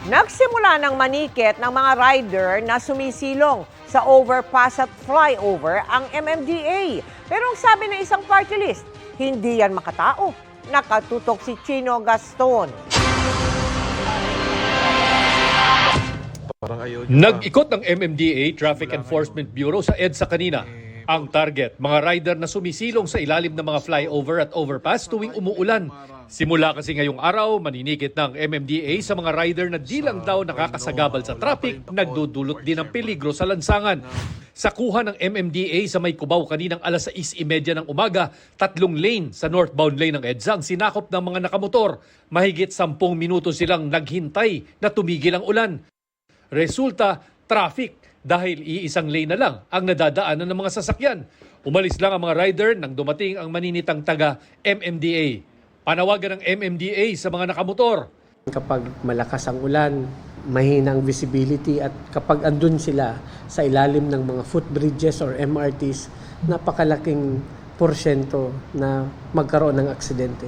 Nagsimula ng manikit ng mga rider na sumisilong sa overpass at flyover ang MMDA. Pero ang sabi ng isang party list, hindi yan makatao. Nakatutok si Chino Gaston. Nag-ikot ng MMDA Traffic Enforcement Bureau sa EDSA kanina. Ang target, mga rider na sumisilong sa ilalim ng mga flyover at overpass tuwing umuulan. Simula kasi ngayong araw, maninikit ng MMDA sa mga rider na di lang daw nakakasagabal sa traffic, nagdudulot din ng peligro sa lansangan. Sa kuha ng MMDA sa May Cubao kaninang alas 6:30 ng umaga, 3 lane sa northbound lane ng EDSA ang sinakop ng mga nakamotor. Mahigit 10 minuto silang naghintay na tumigil ang ulan. Resulta, traffic dahil iisang lane na lang ang nadadaanan ng mga sasakyan. Umalis lang ang mga rider nang dumating ang maninitang taga MMDA. Panawagan ng MMDA sa mga nakamotor. Kapag malakas ang ulan, mahinang visibility at kapag andun sila sa ilalim ng mga footbridges or MRTs, napakalaking porsyento na magkaroon ng aksidente.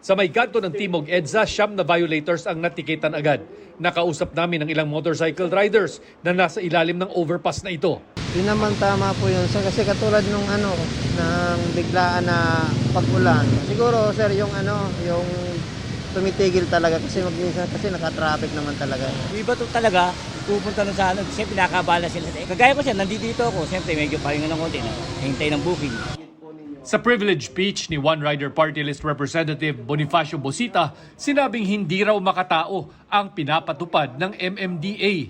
Sa may kanto ng Timog EDSA, 9 na violators ang natikitan agad. Nakausap namin ang ilang motorcycle riders na nasa ilalim ng overpass na ito. Yun naman tama po yun. Kasi katulad nung ng biglaan na pag-ulan. Siguro sir, yung tumitigil talaga kasi magminsan kasi naka-traffic naman talaga. Yung iba to talaga, pupunta na sa siyempre nakakabala sila. Kagaya ko siya, nandito ako, siyempre medyo pahinga ng konti na hintay ng booking. Sa privilege speech ni One Rider Party List Representative Bonifacio Bosita, sinabing hindi raw makatao ang pinapatupad ng MMDA.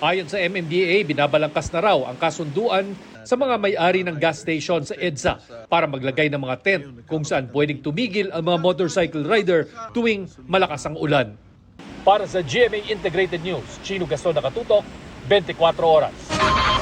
Ayon sa MMDA, binabalangkas na raw ang kasunduan sa mga may-ari ng gas station sa EDSA para maglagay ng mga tent kung saan pwedeng tumigil ang mga motorcycle rider tuwing malakas ang ulan. Para sa GMA Integrated News, Chino Gaston, nakatutok, 24 oras.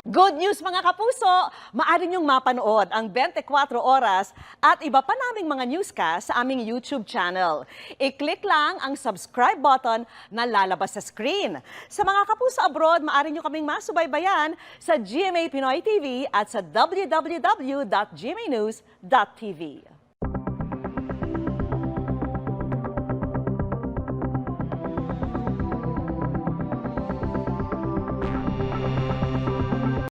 Good news mga kapuso! Maaari niyong mapanood ang 24 oras at iba pa naming mga newscast sa aming YouTube channel. I-click lang ang subscribe button na lalabas sa screen. Sa mga kapuso abroad, maaari niyo kaming masubaybayan sa GMA Pinoy TV at sa www.gmanews.tv.